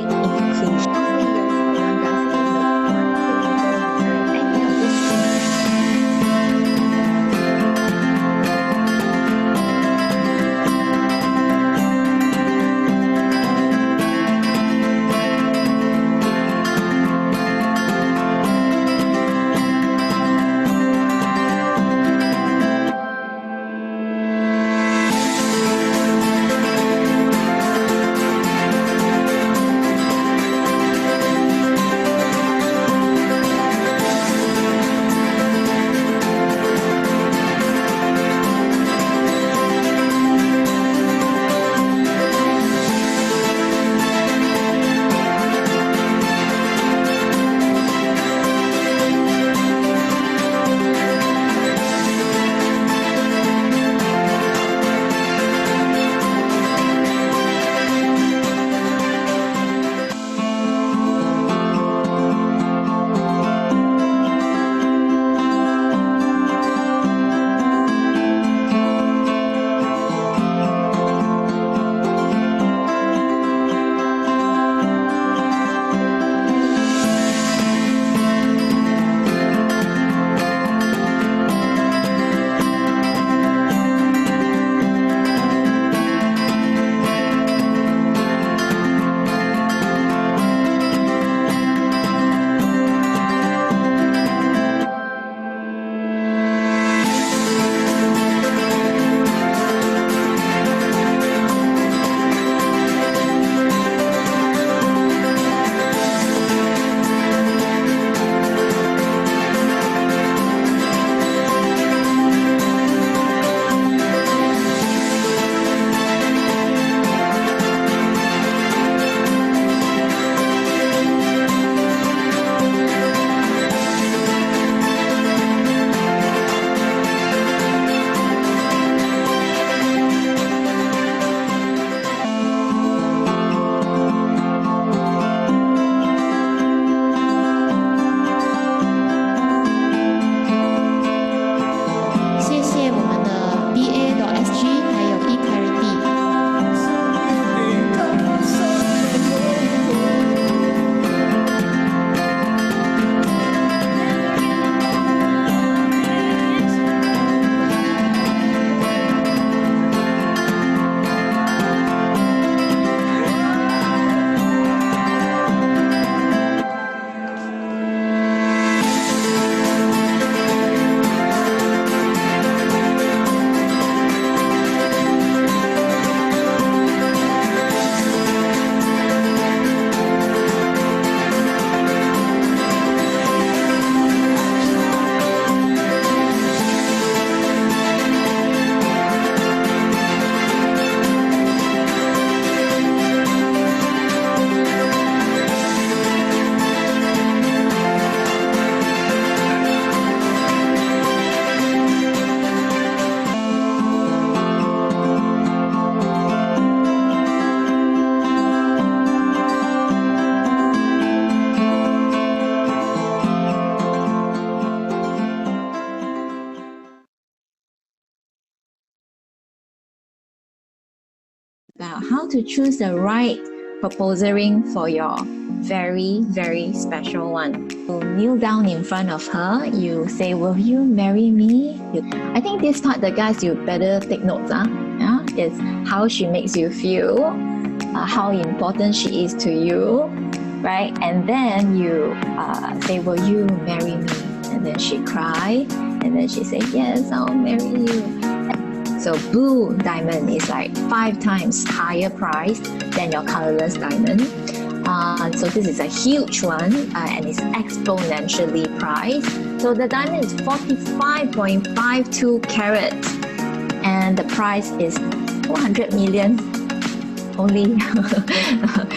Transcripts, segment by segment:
quick inclusion. About how to choose the right proposal ring for your very, very special one. You kneel down in front of her, you say, "Will you marry me?" I think this part, the guys, you better take notes. Yeah? It's how she makes you feel, how important she is to you, right? And then you say, "Will you marry me?" And then she cry, and then she say, "Yes, I'll marry you." So blue diamond is like 5 times higher price than your colorless diamond. So this is a huge one and it's exponentially priced. So the diamond is 45.52 carats and the price is 400 million only.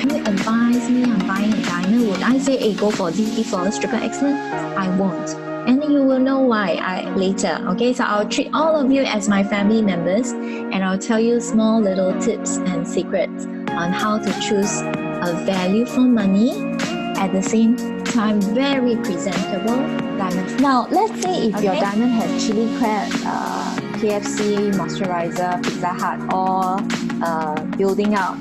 You advise me on buying a diamond, would I say, "Hey, go for D first, triple excellent"? I won't. And you will know why later. Okay, so I'll treat all of you as my family members and I'll tell you small little tips and secrets on how to choose a value for money, at the same time very presentable diamond. Now let's say if your diamond has chili crab, KFC, moisturizer, Pizza Hut, or building out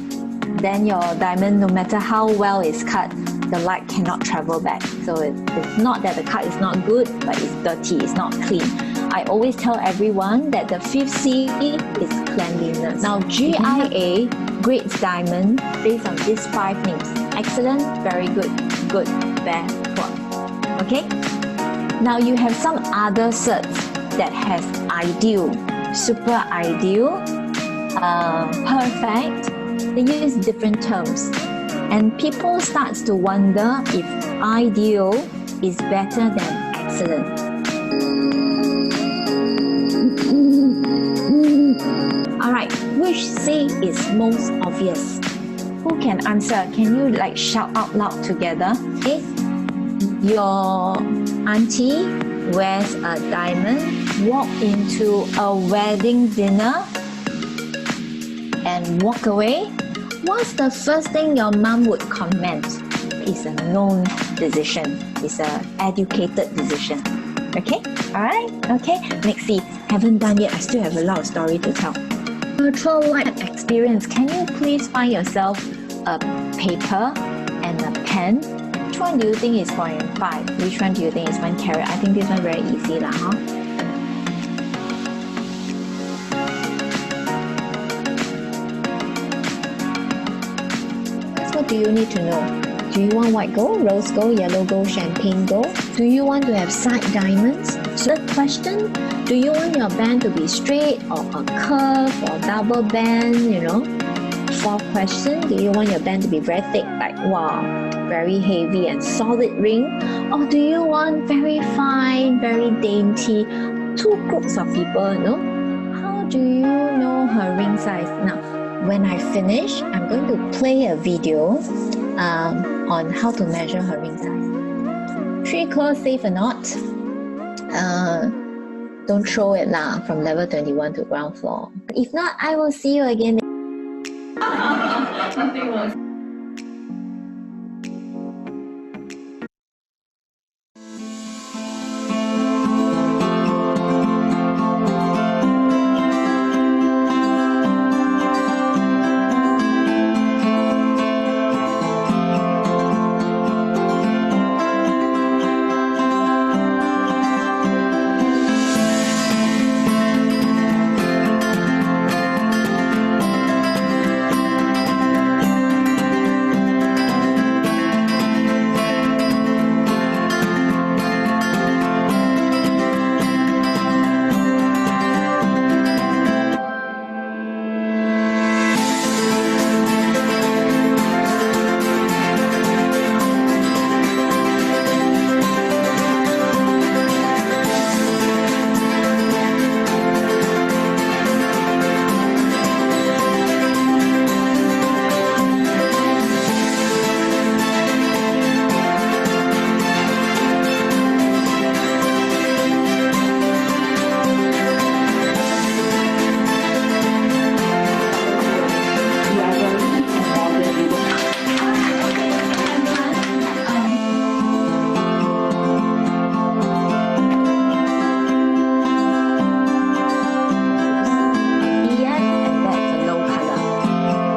then your diamond, no matter how well it's cut, the light cannot travel back. So it's not that the cut is not good, but it's dirty, it's not clean. I always tell everyone that the fifth C is cleanliness. Now, GIA grades diamond based on these 5 names. Excellent, very good, good, bad, poor. Okay? Now you have some other certs that has ideal, super ideal, perfect. They use different terms. And people start to wonder if ideal is better than excellent. Alright, which C is most obvious? Who can answer? Can you like shout out loud together? Okay? Your auntie wears a diamond, walk into a wedding dinner and walk away. What's the first thing your mom would comment? It's a known decision. It's an educated decision. Okay? Alright? Okay? Next C. Haven't done yet. I still have a lot of story to tell. Virtual life experience. Can you please find yourself a paper and a pen? Which one do you think is 0.5? Which one do you think is 1 carat? I think this one very easy lah, huh? What do you need to know? Do you want white gold, rose gold, yellow gold, champagne gold? Do you want to have side diamonds? Third question, do you want your band to be straight or a curve or double band, you know? Fourth question, do you want your band to be very thick, like wow, very heavy and solid ring? Or do you want very fine, very dainty? 2 groups of people, you know? How do you know her ring size? Now, when I finish, I'm going to play a video on how to measure her ring size. 3 close, safe or not? Don't throw it lah from level 21 to ground floor. If not, I will see you again. Nothing was.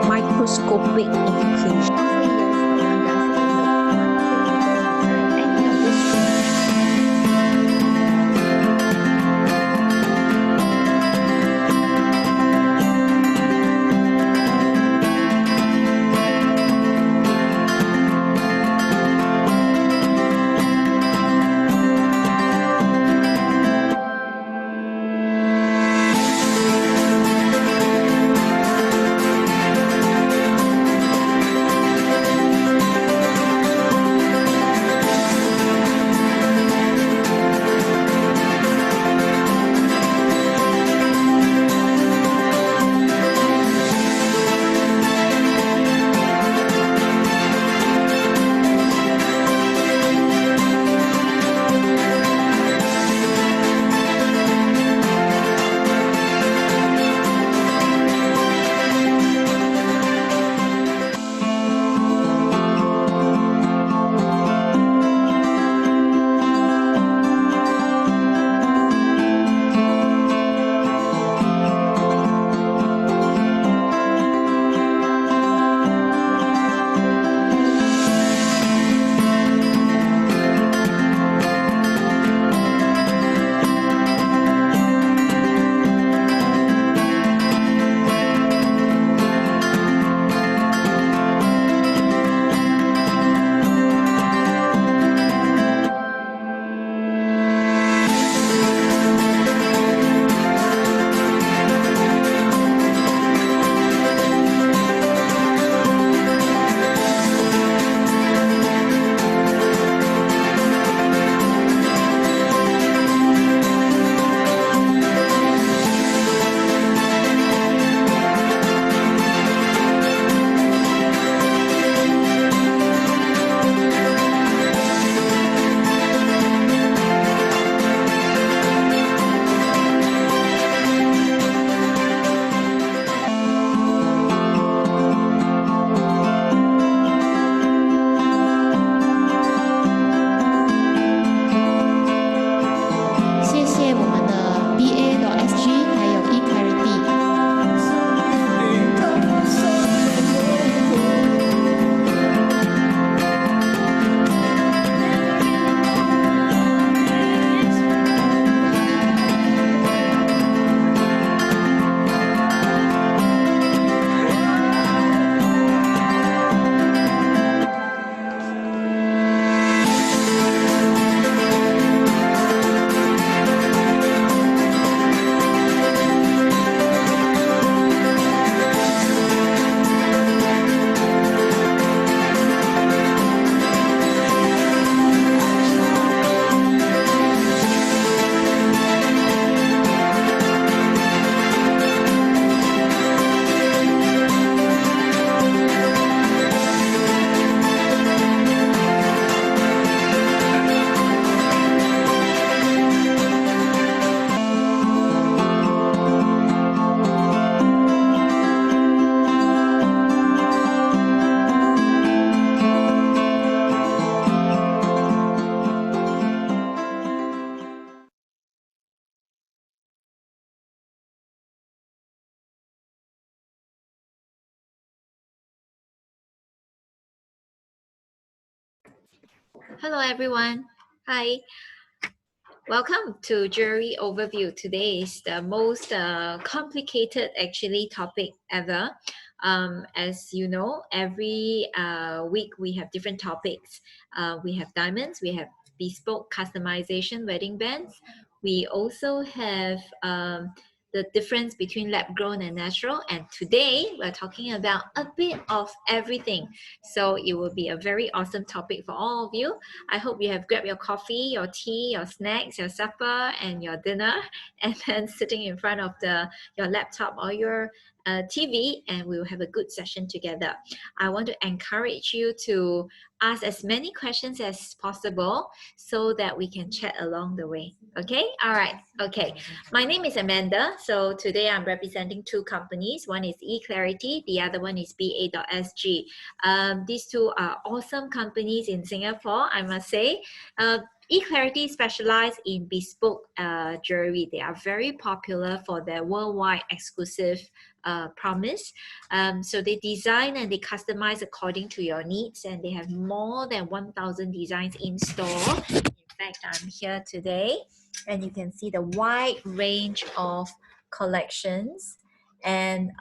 Microscopic inclusion. Hello everyone. Hi. Welcome to Jewelry Overview. Today is the most complicated actually topic ever. As you know, every week we have different topics. We have diamonds, we have bespoke customization wedding bands. We also have the difference between lab grown and natural. And today we're talking about a bit of everything. So it will be a very awesome topic for all of you. I hope you have grabbed your coffee, your tea, your snacks, your supper, and your dinner, and then sitting in front of your laptop or your TV, and we will have a good session together. I want to encourage you to ask as many questions as possible so that we can chat along the way. Okay? All right. Okay. My name is Amanda. So today I'm representing two companies. One is eClarity, the other one is BA.SG. These two are awesome companies in Singapore, I must say. eClarity specialize in bespoke jewelry. They are very popular for their worldwide exclusive promise. So they design and they customize according to your needs, and they have more than 1,000 designs in store. In fact, I'm here today and you can see the wide range of collections, and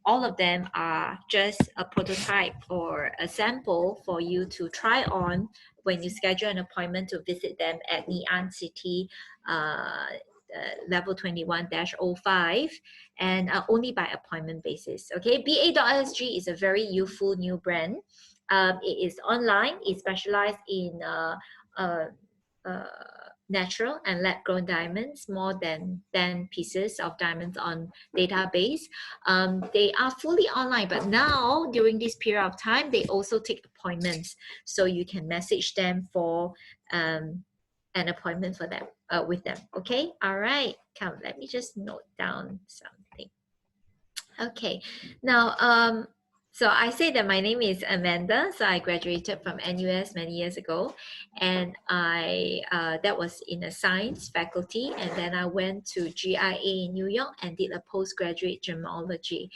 all of them are just a prototype or a sample for you to try on when you schedule an appointment to visit them at Ngee Ann City level 21-05, and only by appointment basis. Okay, BA.SG is a very youthful new brand. It is online. It specializes in natural and lab grown diamonds, more than 10 pieces of diamonds on database. They are fully online, but now during this period of time, they also take appointments. So you can message them for an appointment for them with them. Okay, all right. Come, let me just note down something. Okay, now so I say that my name is Amanda. So I graduated from NUS many years ago, and I that was in a science faculty, and then I went to GIA in New York and did a postgraduate gemology.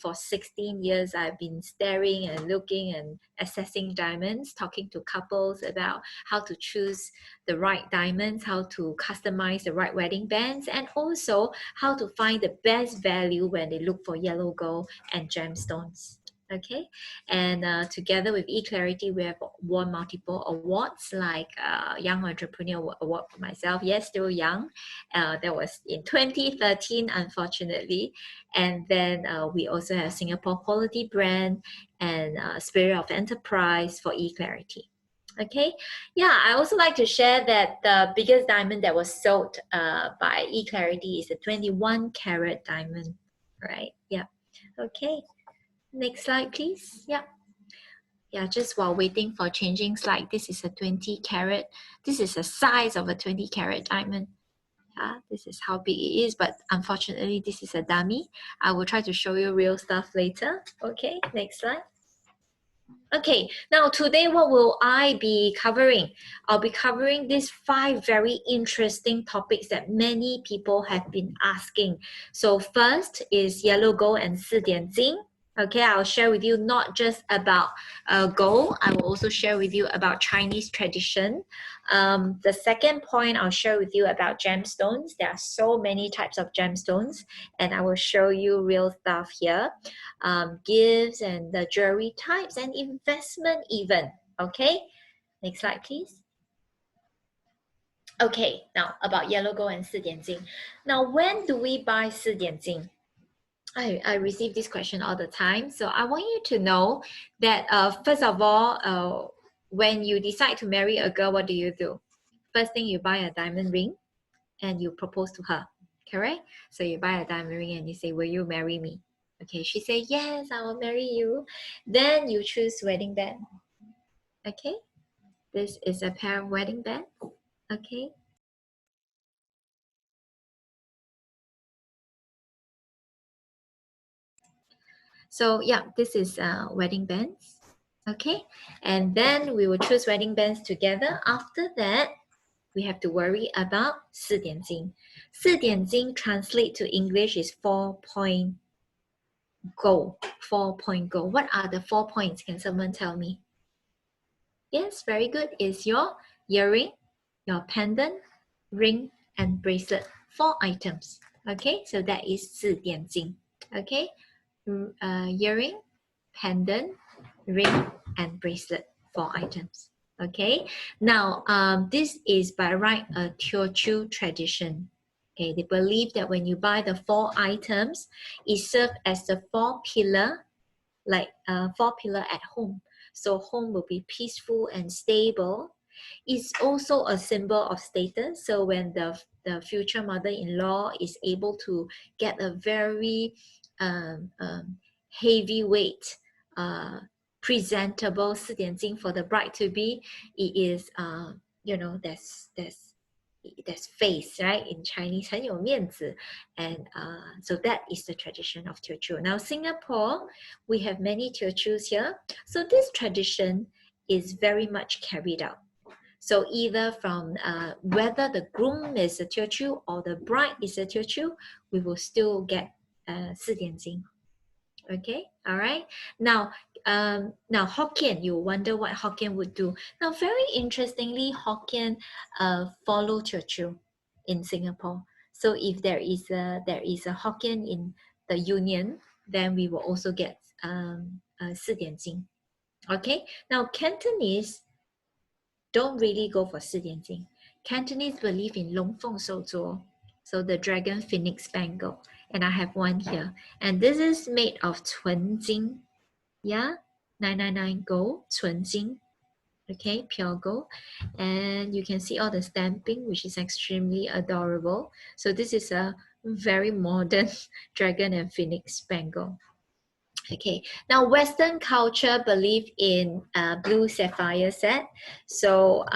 For 16 years, I've been staring and looking and assessing diamonds, talking to couples about how to choose the right diamonds, how to customize the right wedding bands, and also how to find the best value when they look for yellow gold and gemstones. Okay, and together with eClarity, we have won multiple awards like Young Entrepreneur Award for myself. Yes, still young. That was in 2013, unfortunately. And then we also have Singapore Quality Brand and Spirit of Enterprise for eClarity. Okay, yeah, I also like to share that the biggest diamond that was sold by eClarity is a 21 carat diamond, right? Yeah. Okay, next slide, please. Yeah. Yeah, just while waiting for changing slide, this is a 20 carat. This is the size of a 20 carat diamond. Yeah, this is how big it is, but unfortunately, this is a dummy. I will try to show you real stuff later. Okay, next slide. Okay, now today what will I be covering? I'll be covering these 5 very interesting topics that many people have been asking. So first is yellow gold and 4点金. Okay, I'll share with you not just about gold, I will also share with you about Chinese tradition. The second point I'll share with you about gemstones. There are so many types of gemstones, and I will show you real stuff here. Gifts and the jewelry types and investment even. Okay, next slide please. Okay, now about yellow gold and 4点金. Now when do we buy 4点金? I receive this question all the time. So I want you to know that first of all, when you decide to marry a girl, what do? First thing, you buy a diamond ring and you propose to her, correct? So you buy a diamond ring and you say, will you marry me? Okay, she say, yes, I will marry you. Then you choose wedding band. Okay, this is a pair of wedding band. Okay. So yeah, this is wedding bands. Okay, and then we will choose wedding bands together. After that, we have to worry about 4点金. 4点金 translate to English is 4-point gold. 4-point gold. What are the 4 points? Can someone tell me? Yes, very good. Is your earring, your pendant, ring, and bracelet. 4 items. Okay, so that is 四点金. Okay, earring, pendant, ring, and bracelet. 4 items. Okay, now this is by right a Teochew tradition. Okay, they believe that when you buy the 4 items, it serves as the 4 pillar, like 4 pillar at home. So home will be peaceful and stable. It's also a symbol of status. So when the future mother-in-law is able to get a very heavyweight, presentable 四点金 for the bride to be, it is you know, there's face, right? In Chinese, 很有面子. And so that is the tradition of Teochew. Now Singapore, we have many Teochews here. So this tradition is very much carried out. So either from whether the groom is a Teochew or the bride is a Teochew, we will still get 四点金. Okay, all right. Now Hokkien, you wonder what Hokkien would do. Now, very interestingly, Hokkien follow Teochew in Singapore. So if there is a Hokkien in the union, then we will also get 四点金. Okay. Now Cantonese don't really go for 四点金. Cantonese believe in 龙凤手镯, so the dragon phoenix bangle. And I have one here. And this is made of 纯金. Yeah, 999 gold, 纯金. Okay, pure gold. And you can see all the stamping, which is extremely adorable. So this is a very modern dragon and phoenix bangle. Okay, now Western culture believe in blue sapphire set. So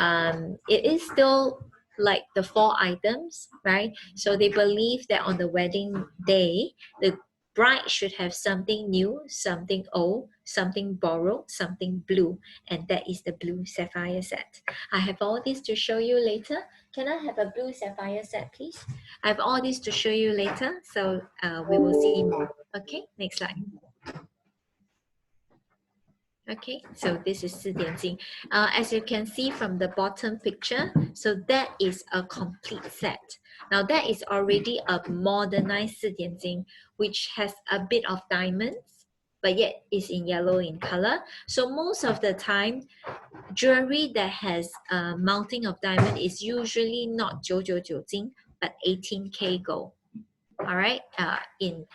it is still like the 4 items, right? So they believe that on the wedding day, the bride should have something new, something old, something borrowed, something blue, and that is the blue sapphire set. I have all this to show you later. Can I have a blue sapphire set, please? I have all this to show you later, so we will see more. Okay, next slide. Okay, so this is 四点金. As you can see from the bottom picture, so that is a complete set. Now that is already a modernized 四点金, which has a bit of diamonds, but yet is in yellow in color. So most of the time, jewelry that has a mounting of diamond is usually not 999金, but 18K gold. All right,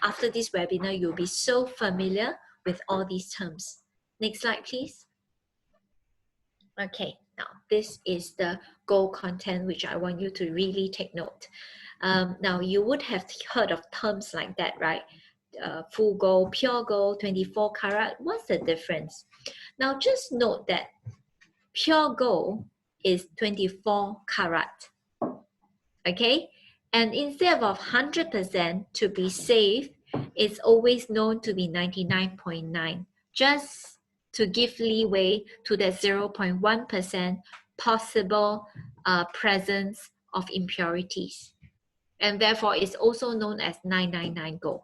after this webinar, you'll be so familiar with all these terms. Next slide, please. Okay, now this is the gold content, which I want you to really take note. Now you would have heard of terms like that, right? Full gold, pure gold, 24 karat. What's the difference? Now just note that pure gold is 24 karat. Okay, and instead of 100% to be safe, it's always known to be 99.9. Just to give leeway to the 0.1% possible presence of impurities. And therefore, it's also known as 999 gold.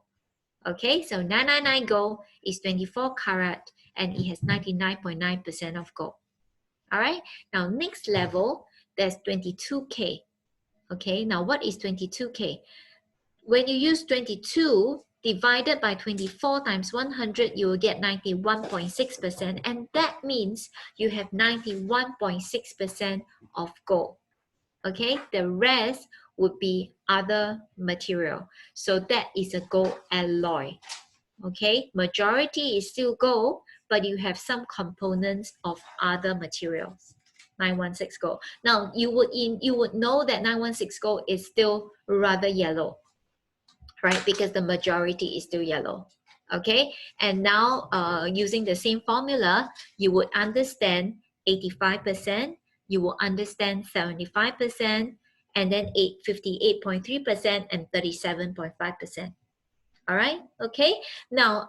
Okay, so 999 gold is 24 karat and it has 99.9% of gold. All right, now next level, there's 22K. Okay, now what is 22K? When you use 22 divided by 24 times 100, you will get 91.6%. And that means you have 91.6% of gold. Okay, the rest would be other material. So that is a gold alloy. Okay, majority is still gold, but you have some components of other materials. 916 gold. Now you would know that 916 gold is still rather yellow, right? Because the majority is still yellow. Okay, and now using the same formula, you would understand 85%, you will understand 75%, and then 58.3% and 37.5%. All right, okay. Now,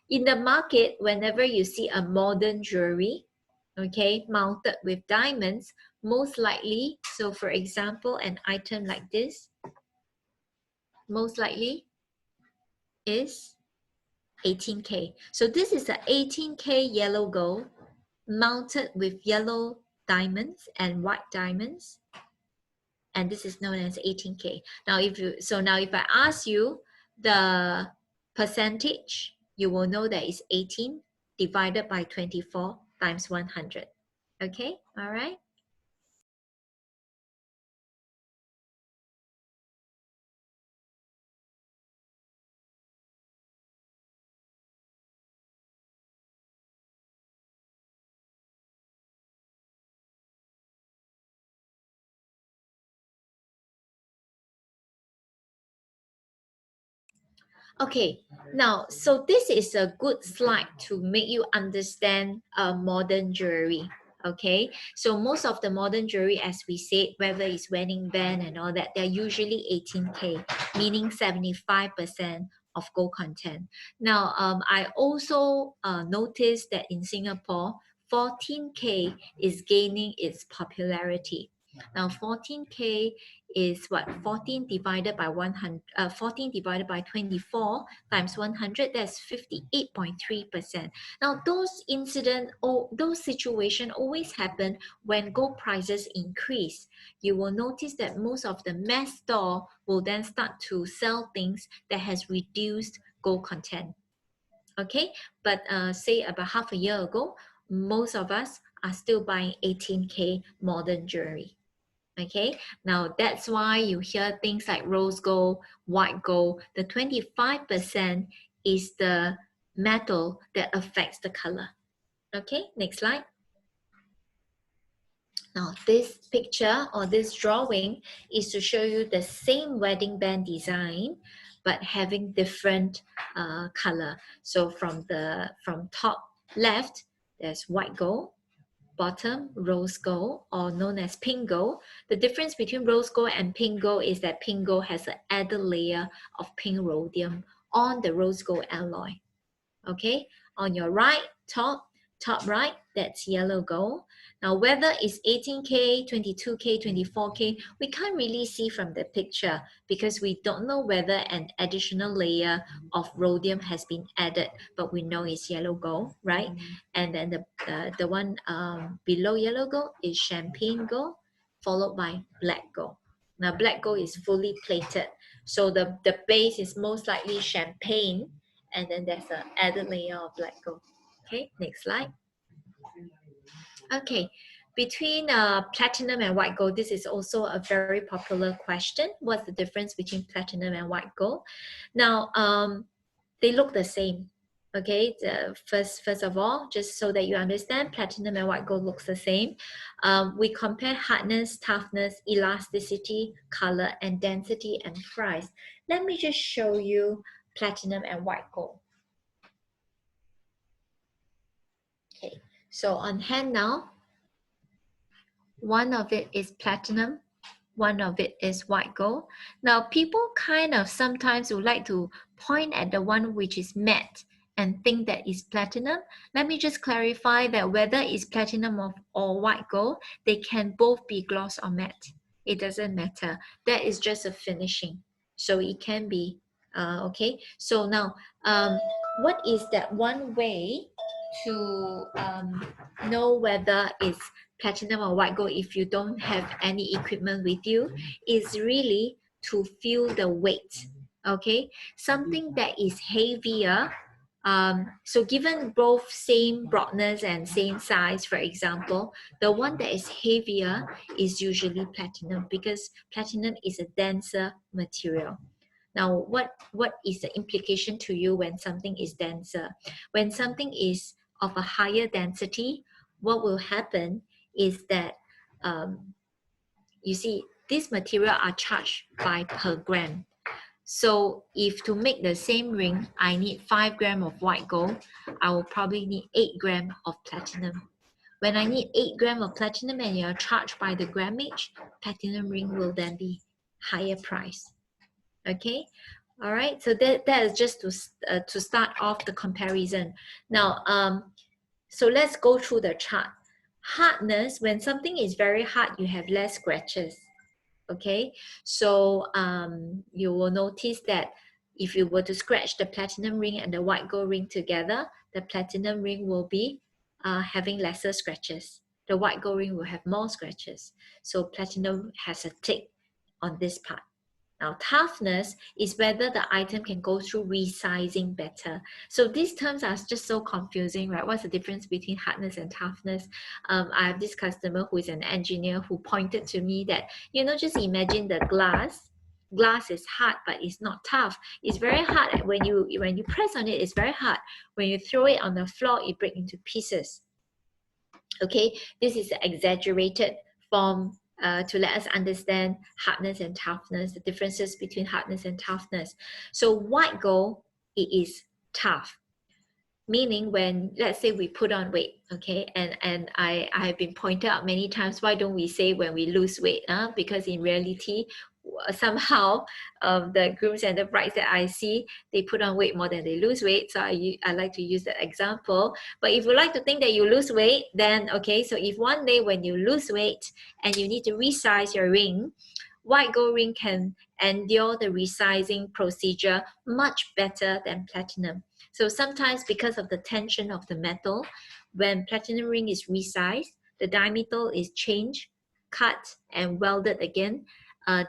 in the market, whenever you see a modern jewelry, okay, mounted with diamonds, most likely, so for example, an item like this, most likely is 18K. So this is a 18K yellow gold mounted with yellow diamonds and white diamonds, and this is known as 18K. Now if I ask you the percentage, you will know that it's 18 divided by 24 times 100. Okay, all right. Okay, now, so this is a good slide to make you understand modern jewelry. Okay, so most of the modern jewelry, as we said, whether it's wedding band and all that, they're usually 18K, meaning 75% of gold content. Now, I also noticed that in Singapore, 14K is gaining its popularity. Now, 14K is what? 14 divided by 100, 14 divided by 24 times 100, that's 58.3%. Now, those incident or those situations always happen when gold prices increase. You will notice that most of the mass store will then start to sell things that has reduced gold content. Okay, but say about half a year ago, most of us are still buying 18K modern jewelry. Okay, now that's why you hear things like rose gold, white gold. The 25% is the metal that affects the color. Okay, next slide. Now this picture or this drawing is to show you the same wedding band design but having different color. So from top left, there's white gold, bottom rose gold, or known as pink gold. The difference between rose gold and pink gold is that pink gold has an added layer of pink rhodium on the rose gold alloy. Okay, on your right, top right, that's yellow gold. Now whether it's 18K, 22K, 24K, we can't really see from the picture because we don't know whether an additional layer of rhodium has been added, but we know it's yellow gold, right? And then the one below yellow gold is champagne gold, followed by black gold. Now black gold is fully plated, so the base is most likely champagne, and then there's an added layer of black gold. Okay, next slide. Okay, between platinum and white gold, this is also a very popular question. What's the difference between platinum and white gold? Now, they look the same. Okay, first of all, just so that you understand, platinum and white gold looks the same. We compare hardness, toughness, elasticity, color, and density and price. Let me just show you platinum and white gold. Okay, so on hand now, one of it is platinum, one of it is white gold. Now, people kind of sometimes would like to point at the one which is matte and think that is platinum. Let me just clarify that whether it's platinum or white gold, they can both be gloss or matte. It doesn't matter. That is just a finishing. So it can be, okay. So now, what is that one way to know whether it's platinum or white gold if you don't have any equipment with you is really to feel the weight. Okay, something that is heavier, so given both same broadness and same size, for example, the one that is heavier is usually platinum because platinum is a denser material. Now, what is the implication to you when something is denser? When something is of a higher density, what will happen is that you see these material are charged by per gram. So if to make the same ring, I need 5 grams of white gold, I will probably need 8 grams of platinum. When I need 8 grams of platinum and you're charged by the grammage, platinum ring will then be higher price. Okay, all right. So that is just to start off the comparison. Now, so let's go through the chart. Hardness, when something is very hard, you have less scratches. Okay, so you will notice that if you were to scratch the platinum ring and the white gold ring together, the platinum ring will be having lesser scratches. The white gold ring will have more scratches. So platinum has a tick on this part. Now, toughness is whether the item can go through resizing better. So these terms are just so confusing, right? What's the difference between hardness and toughness? I have this customer who is an engineer who pointed to me that, you know, just imagine the glass. Glass is hard, but it's not tough. It's very hard. When you press on it, it's very hard. When you throw it on the floor, it breaks into pieces. Okay, this is an exaggerated form to let us understand hardness and toughness, the differences between hardness and toughness. So white gold, it is tough. Meaning when, let's say we put on weight, okay, and I have been pointed out many times, why don't we say when we lose weight? Because in reality, somehow the grooms and the brides that I see, they put on weight more than they lose weight. So I like to use that example. But if you like to think that you lose weight, then okay, so if one day when you lose weight and you need to resize your ring, white gold ring can endure the resizing procedure much better than platinum. So sometimes because of the tension of the metal, when platinum ring is resized, the diameter is changed, cut, and welded again.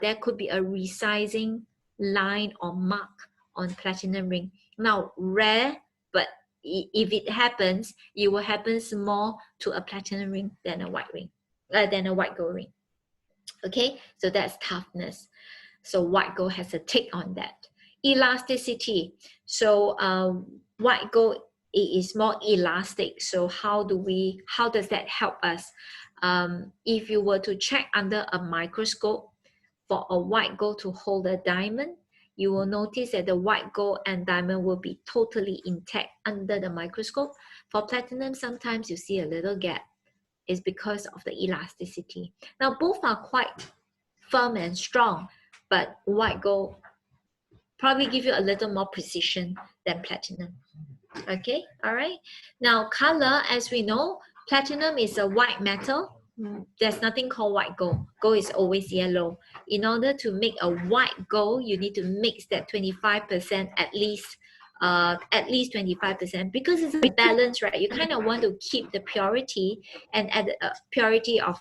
There could be a resizing line or mark on platinum ring. Now, rare, but if it happens, it will happen more to a platinum ring than a white ring, than a white gold ring. Okay, so that's toughness. So white gold has a tick on that. Elasticity. So white gold, it is more elastic. So how does that help us? If you were to check under a microscope for a white gold to hold a diamond, you will notice that the white gold and diamond will be totally intact under the microscope. For platinum, sometimes you see a little gap. It's because of the elasticity. Now, both are quite firm and strong, but white gold probably give you a little more precision than platinum. Okay, all right. Now, color, as we know, platinum is a white metal. There's nothing called white gold. Gold is always yellow. In order to make a white gold, you need to mix that 25% at least 25%, because it's a balance, right? You kind of want to keep the purity and add purity of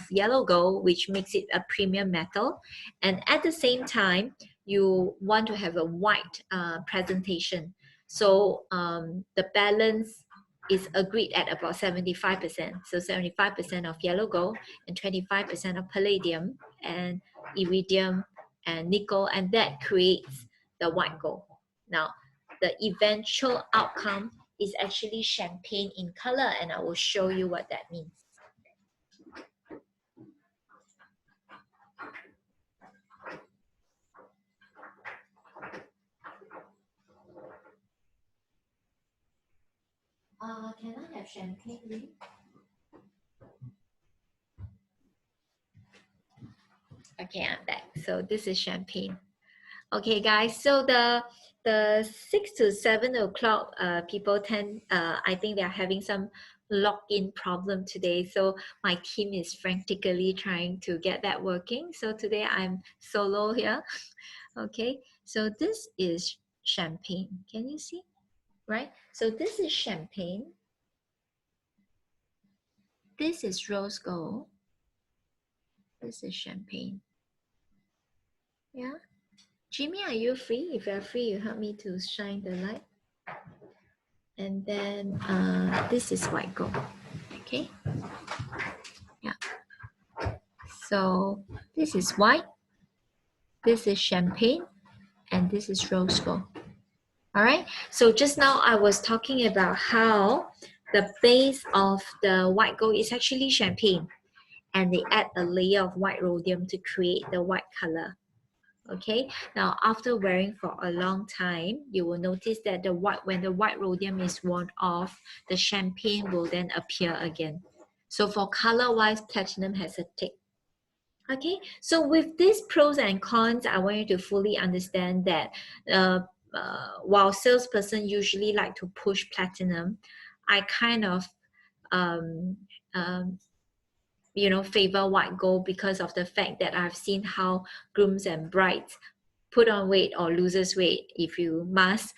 yellow gold, which makes it a premium metal, and at the same time you want to have a white presentation. So the balance is agreed at about 75%. So 75% of yellow gold and 25% of palladium and iridium and nickel, and that creates the white gold. Now, the eventual outcome is actually champagne in color, and I will show you what that means. Can I have champagne, please? Okay, I'm back. So this is champagne. Okay, guys. So the 6 to 7 o'clock people tend, I think they are having some login problem today. So my team is frantically trying to get that working. So today I'm solo here. Okay, so this is champagne. Can you see? Right? So this is champagne. This is rose gold. This is champagne. Yeah. Jimmy, are you free? If you're free, you help me to shine the light. And then this is white gold. Okay. Yeah. So this is white. This is champagne. And this is rose gold. All right. So just now I was talking about how the base of the white gold is actually champagne. And they add a layer of white rhodium to create the white color. Okay, now after wearing for a long time, you will notice that when the white rhodium is worn off, the champagne will then appear again. So for color wise, platinum has a tick. Okay, so with these pros and cons, I want you to fully understand that while salesperson usually like to push platinum, I kind of favor white gold because of the fact that I've seen how grooms and brides put on weight or loses weight, if you must,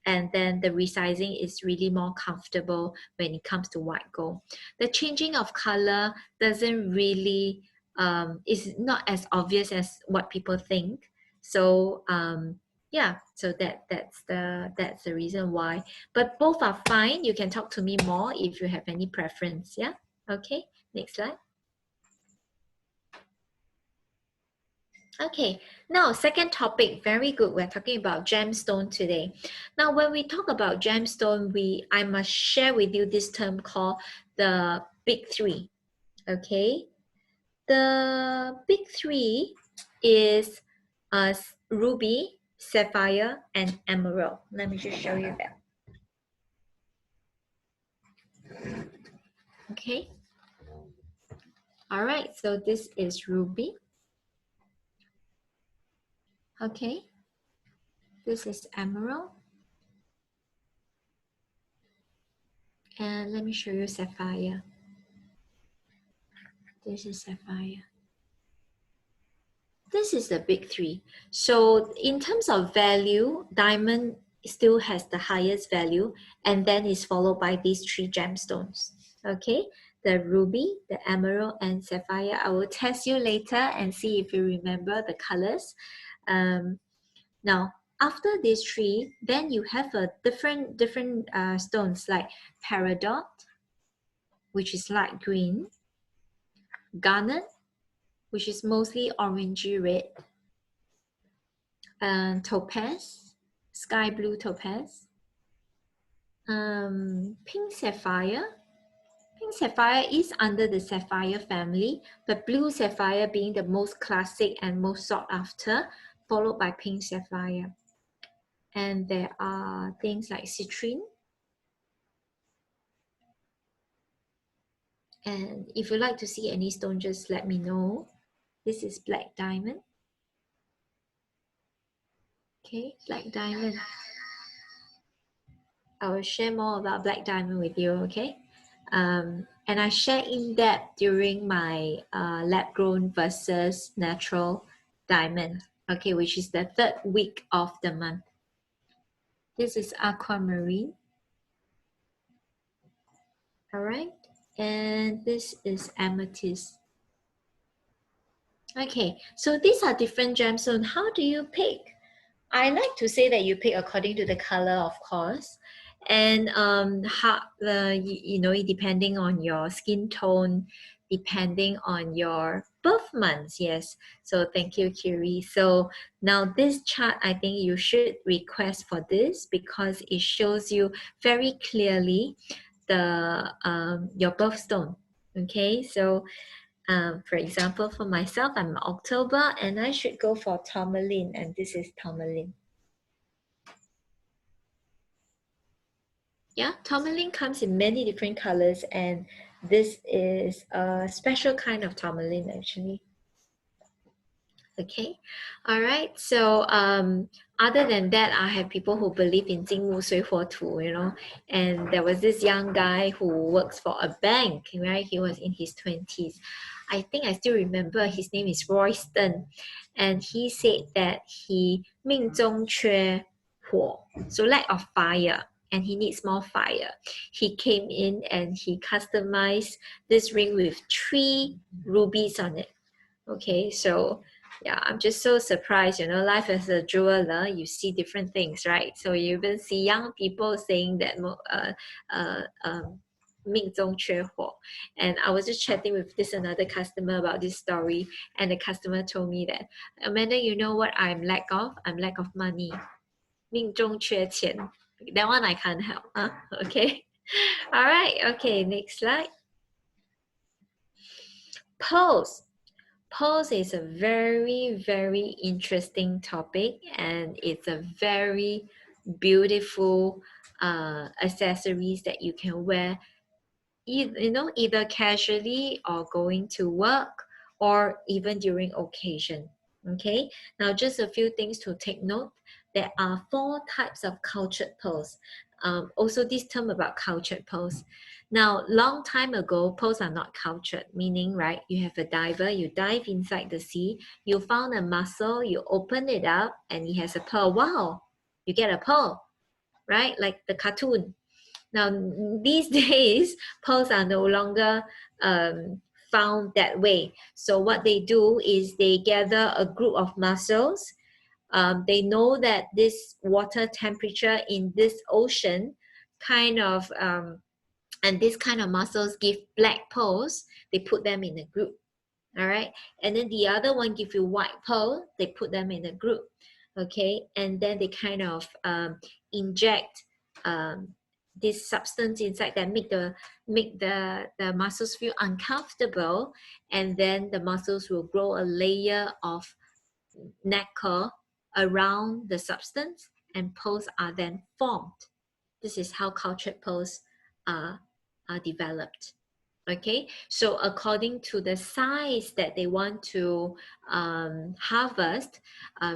and then the resizing is really more comfortable when it comes to white gold. The changing of color doesn't really is not as obvious as what people think. So yeah, so that's the reason why. But both are fine. You can talk to me more if you have any preference. Yeah. Okay. Next slide. Okay, now second topic, very good. We're talking about gemstone today. Now, when we talk about gemstone, I must share with you this term called the big three. Okay, the big three is ruby, sapphire, and emerald. Let me just show you that. Okay. All right, so this is ruby. Okay. This is emerald. And let me show you sapphire. This is sapphire. This is the big three. So in terms of value, diamond still has the highest value, and then is followed by these three gemstones. Okay, the ruby, the emerald, and sapphire. I will test you later and see if you remember the colors. Now, after these three, then you have a different stones like peridot, which is light green, garnet, which is mostly orangey red, topaz, sky blue topaz, pink sapphire. Pink sapphire is under the sapphire family, but blue sapphire being the most classic and most sought after, followed by pink sapphire. And there are things like citrine. And if you'd like to see any stone, just let me know. This is black diamond. Okay, black diamond. I will share more about black diamond with you, okay? And I share in depth during my lab grown versus natural diamond, okay, which is the third week of the month. This is aquamarine. All right, and this is amethyst. Okay, so these are different gemstones. How do you pick? I like to say that you pick according to the color, of course, and how depending on your skin tone, depending on your birth months. Yes. So thank you, Kiri. So now this chart, I think you should request for this because it shows you very clearly the your birthstone. Okay. So for example, for myself, I'm October and I should go for tourmaline, and this is tourmaline. Yeah, tourmaline comes in many different colors, and this is a special kind of tourmaline actually. Okay, all right. So other than that, I have people who believe in 金木水火土, and there was this young guy who works for a bank, right? He was in his 20s. I think I still remember his name is Royston, and he said that he 命中缺火, so lack of fire, and he needs more fire. He came in and he customized this ring with 3 rubies on it. Okay, so yeah, I'm just so surprised, life as a jeweler, you see different things, right? So you even see young people saying that 命中缺火. And I was just chatting with another customer about this story, and the customer told me that, Amanda, you know what I'm lack of? I'm lack of money. 命中缺钱. That one I can't help. Okay. All right. Okay. Next slide. Pose. Pose is a very, very interesting topic, and it's a very beautiful accessories that you can wear, either casually or going to work, or even during occasion. Okay, now just a few things to take note. There are 4 types of cultured pose. Also this term about cultured pose. Now, long time ago, pose are not cultured, meaning, right, you have a diver, you dive inside the sea, you found a mussel, you open it up, and it has a pearl. Wow, you get a pearl. right? Like the cartoon. Now, these days, pearls are no longer found that way. So what they do is they gather a group of mussels. They know that this water temperature in this ocean kind of, and this kind of mussels give black pearls. They put them in a group. All right, and then the other one give you white pearl. They put them in a group. Okay, and then they kind of inject this substance inside that make the muscles feel uncomfortable, and then the muscles will grow a layer of nacre around the substance, and pearls are then formed. This is how cultured pearls are developed. Okay, so according to the size that they want to harvest,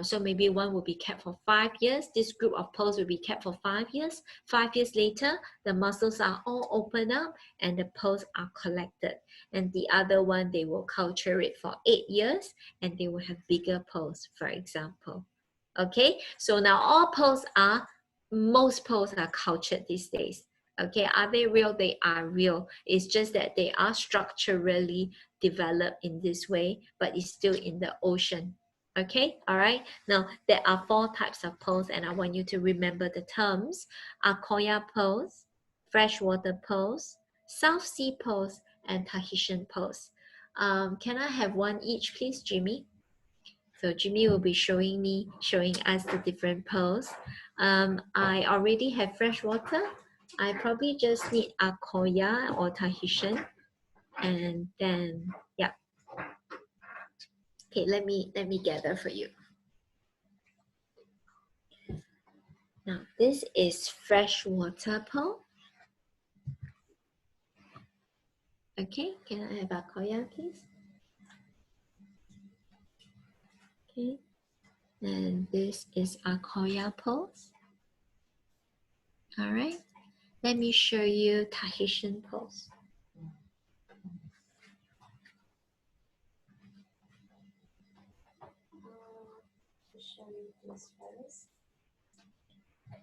so maybe one will be kept for 5 years. This group of pearls will be kept for 5 years. 5 years later, the mussels are all opened up and the pearls are collected. And the other one, they will culture it for 8 years and they will have bigger pearls, for example. Okay, so now most pearls are cultured these days. Okay, are they real? They are real. It's just that they are structurally developed in this way, but it's still in the ocean. Okay, all right. Now, there are 4 types of pearls, and I want you to remember the terms. Akoya pearls, freshwater pearls, South Sea pearls, and Tahitian pearls. Can I have one each, please, Jimmy? So Jimmy will be showing us the different pearls. I already have freshwater. I probably just need Akoya or Tahitian, and then yeah. Okay, let me gather for you. Now this is freshwater pearl. Okay, can I have Akoya, please? Okay, and this is Akoya pearls. All right, let me show you Tahitian pearls.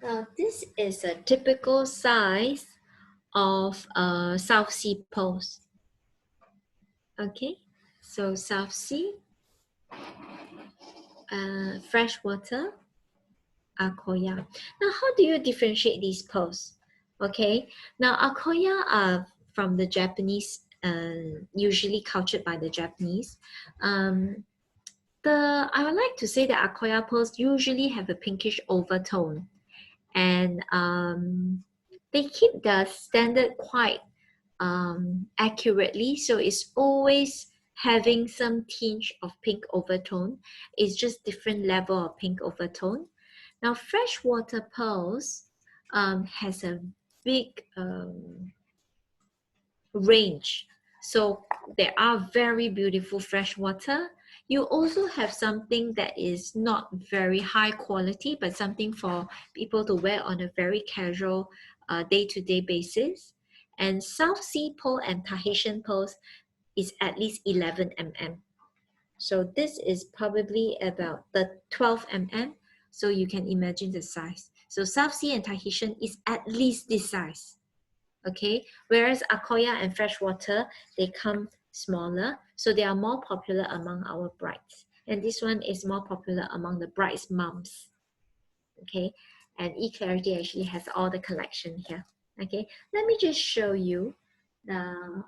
Now this is a typical size of South Sea pearls. Okay, so South Sea, freshwater, Akoya. Now, how do you differentiate these pearls? Okay, now Akoya are from the Japanese, usually cultured by the Japanese. I would like to say that Akoya pearls usually have a pinkish overtone, and they keep the standard quite accurately, so it's always having some tinge of pink overtone. It's just different level of pink overtone. Now freshwater pearls has a big range, so there are very beautiful freshwater. You also have something that is not very high quality, but something for people to wear on a very casual day-to-day basis. And South Sea pearl and Tahitian pearls is at least 11 mm. So this is probably about the 12 mm. So you can imagine the size. So South Sea and Tahitian is at least this size. Okay, whereas Akoya and freshwater, they come smaller. So they are more popular among our brides. And this one is more popular among the bride's moms. Okay, and eClarity actually has all the collection here. Okay, let me just show you the,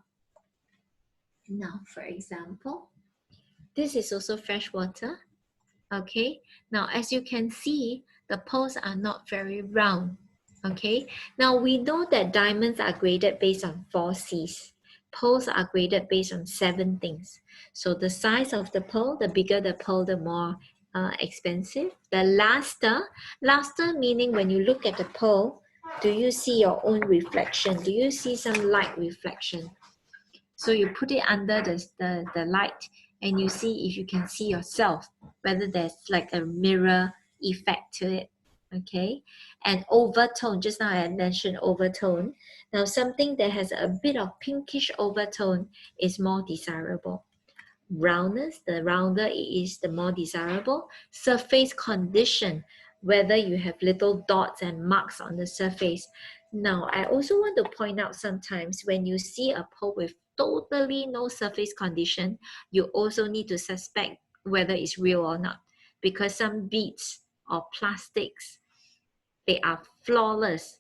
now for example, this is also freshwater. Okay, now as you can see, the pearls are not very round. Okay, now we know that diamonds are graded based on 4 C's. Pearls are graded based on 7 things. So the size of the pearl, the bigger the pearl, the more expensive. The luster meaning when you look at the pearl, do you see your own reflection? Do you see some light reflection? So you put it under the light and you see if you can see yourself, whether there's like a mirror effect to it. Okay, and overtone, just now I mentioned overtone. Now something that has a bit of pinkish overtone is more desirable. Roundness, the rounder it is, the more desirable. Surface condition, whether you have little dots and marks on the surface. Now, I also want to point out sometimes when you see a pearl with totally no surface condition, you also need to suspect whether it's real or not, because some beads or plastics, they are flawless,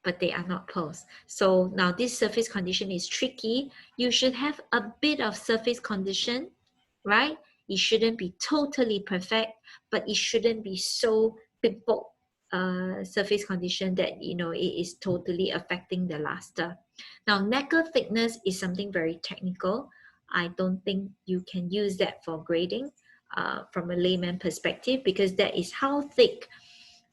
but they are not pearls. So now this surface condition is tricky. You should have a bit of surface condition, right? It shouldn't be totally perfect, but it shouldn't be so pimpled surface condition that, you know, it is totally affecting the luster. Now, nacre thickness is something very technical. I don't think you can use that for grading from a layman perspective, because that is how thick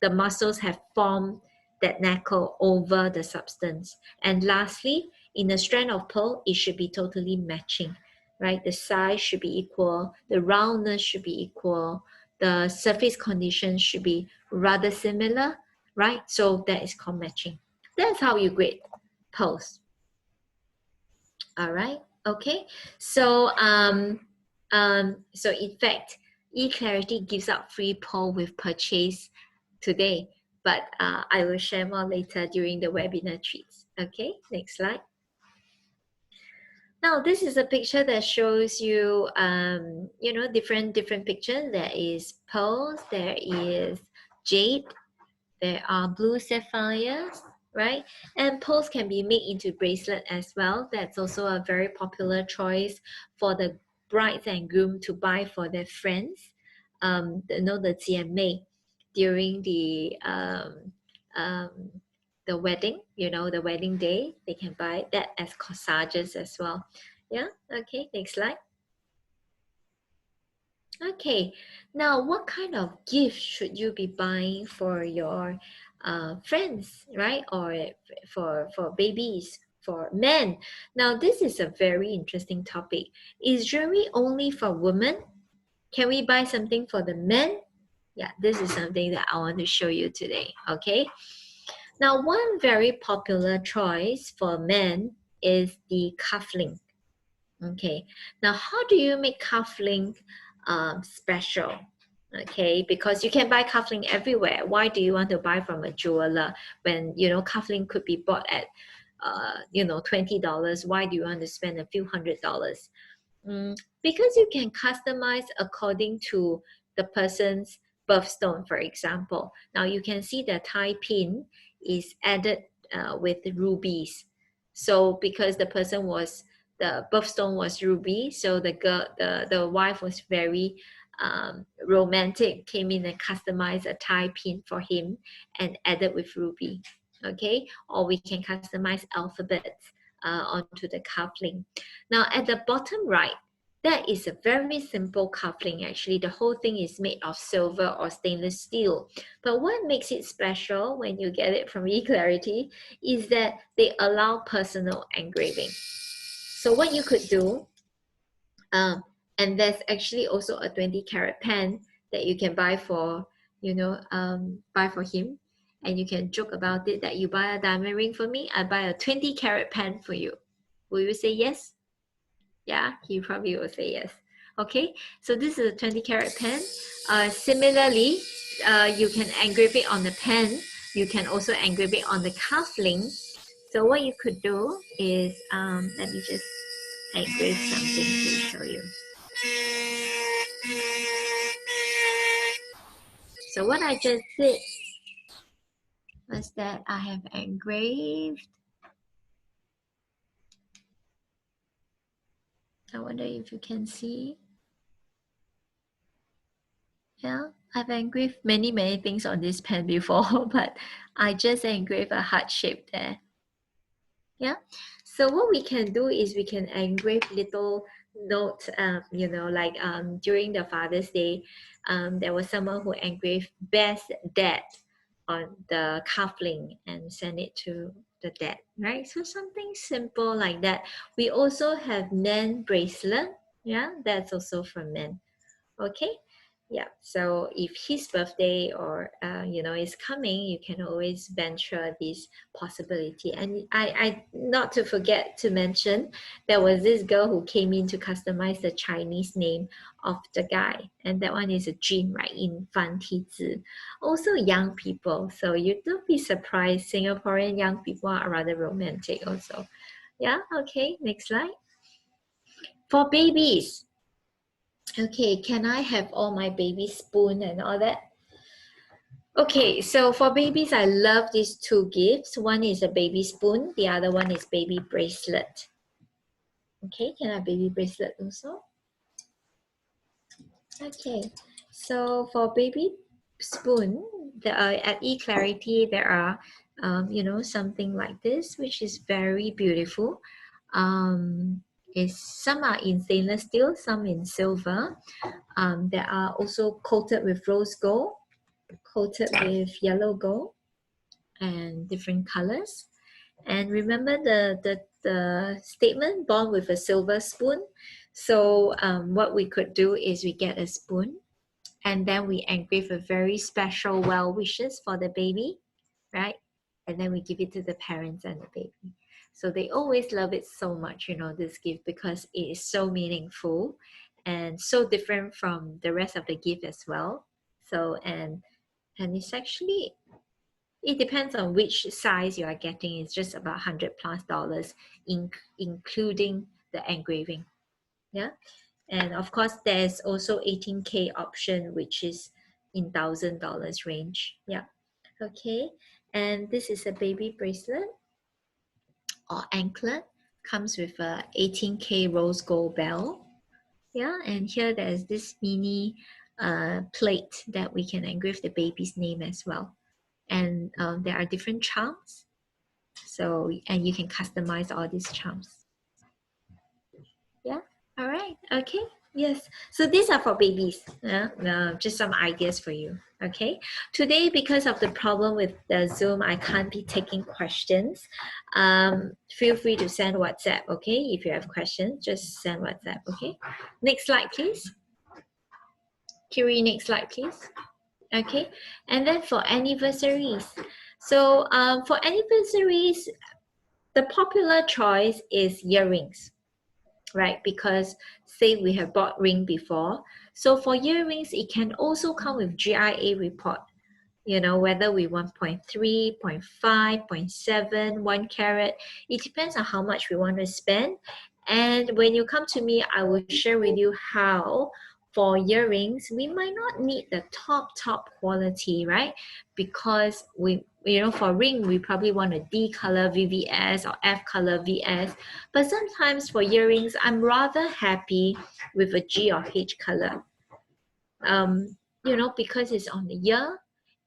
the muscles have formed that nacre over the substance. And lastly, in a strand of pearl, it should be totally matching, right? The size should be equal, the roundness should be equal, the surface conditions should be rather similar, right? So that is called matching. That's how you grade pearls. All right, okay. So so in fact, eClarity gives out free pearl with purchase today, but I will share more later during the webinar treats. Okay, next slide. Now this is a picture that shows you, you know, different pictures. There is pearls, there is jade, there are blue sapphires, right? And pearls can be made into bracelet as well. That's also a very popular choice for the brides and groom to buy for their friends. You know, the 姐妹 during the wedding, you know, the wedding day, they can buy that as corsages as well. Yeah, okay, next slide. Okay, now what kind of gift should you be buying for your friends, right? Or for babies, for men? Now this is a very interesting topic. Is jewelry only for women? Can we buy something for the men? Yeah, this is something that I want to show you today, okay? Now, one very popular choice for men is the cufflink. Okay, now how do you make cufflink special? Okay, because you can buy cufflink everywhere. Why do you want to buy from a jeweler when, you know, cufflink could be bought at you know, $20? Why do you want to spend a few $100s? Because you can customize according to the person's birthstone, for example. Now you can see the tie pin is added with rubies. So because the person was, the birthstone was ruby, so the girl, the wife was very romantic, came in and customized a tie pin for him and added with ruby. Okay, or we can customize alphabets onto the cufflink. Now at the bottom right, that is a very simple cufflink. Actually, the whole thing is made of silver or stainless steel. But what makes it special when you get it from eClarity is that they allow personal engraving. So what you could do, and there's actually also a 20 carat pen that you can buy for, you know, buy for him. And you can joke about it that you buy a diamond ring for me, I buy a 20 carat pen for you. Will you say yes? Yeah, he probably will say yes. Okay, so this is a 20 carat pen. Similarly, you can engrave it on the pen. You can also engrave it on the cufflink. So what you could do is, let me just engrave something to show you. So what I just did was that I have engraved. I wonder if you can see. Yeah, I've engraved many things on this pen before, but I just engraved a heart shape there. Yeah, so what we can do is we can engrave little notes, you know, like during the Father's Day, there was someone who engraved best dad on the cufflink and send it to the dad, right? So something simple like that. We also have men bracelet. Yeah, that's also for men. Okay, Yeah, so if his birthday or is coming, you can always venture this possibility. And I not to forget to mention, there was this girl who came in to customize the Chinese name of the guy, and that one is a Jin, right, in Fan Ti Zi. Also young people, so you don't be surprised, Singaporean young people are rather romantic also. Yeah, okay, next slide. For babies, okay, can I have all my baby spoon and all that? Okay, so for babies, I love these two gifts. One is a baby spoon, the other one is baby bracelet. Okay, can I have baby bracelet also? Okay, so for baby spoon, at eClarity, there are, something like this, which is very beautiful. Some are in stainless steel, some in silver. They are also coated with rose gold, coated with yellow gold, and different colors. And remember the statement, born with a silver spoon. So what we could do is we get a spoon and then we engrave a very special well wishes for the baby, right? And then we give it to the parents and the baby. So they always love it so much, this gift, because it is so meaningful and so different from the rest of the gift as well. So and it's actually, it depends on which size you are getting. It's just about $100+, including the engraving. Yeah. And of course, there's also 18K option, which is in $1,000 range. Yeah. Okay. And this is a baby bracelet or anklet. Comes with a 18K rose gold bell. Yeah. And here there's this mini plate that we can engrave the baby's name as well. And there are different charms. So, and you can customize all these charms. Yeah. All right. Okay. Yes. So these are for babies. Just some ideas for you. Okay. Today, because of the problem with the Zoom, I can't be taking questions. Feel free to send WhatsApp. Okay. If you have questions, just send WhatsApp. Okay. Next slide, please. Kiri, next slide, please. Okay. And then for anniversaries. So for anniversaries, the popular choice is earrings, right? Because say we have bought ring before. So for earrings, it can also come with GIA report, whether we want 0.3, 0.5, 0.7, 1 carat. It depends on how much we want to spend. And when you come to me, I will share with you how for earrings, we might not need the top quality, right? Because for ring, we probably want a D color VVS or F color VS. But sometimes for earrings, I'm rather happy with a G or H color. Because it's on the ear,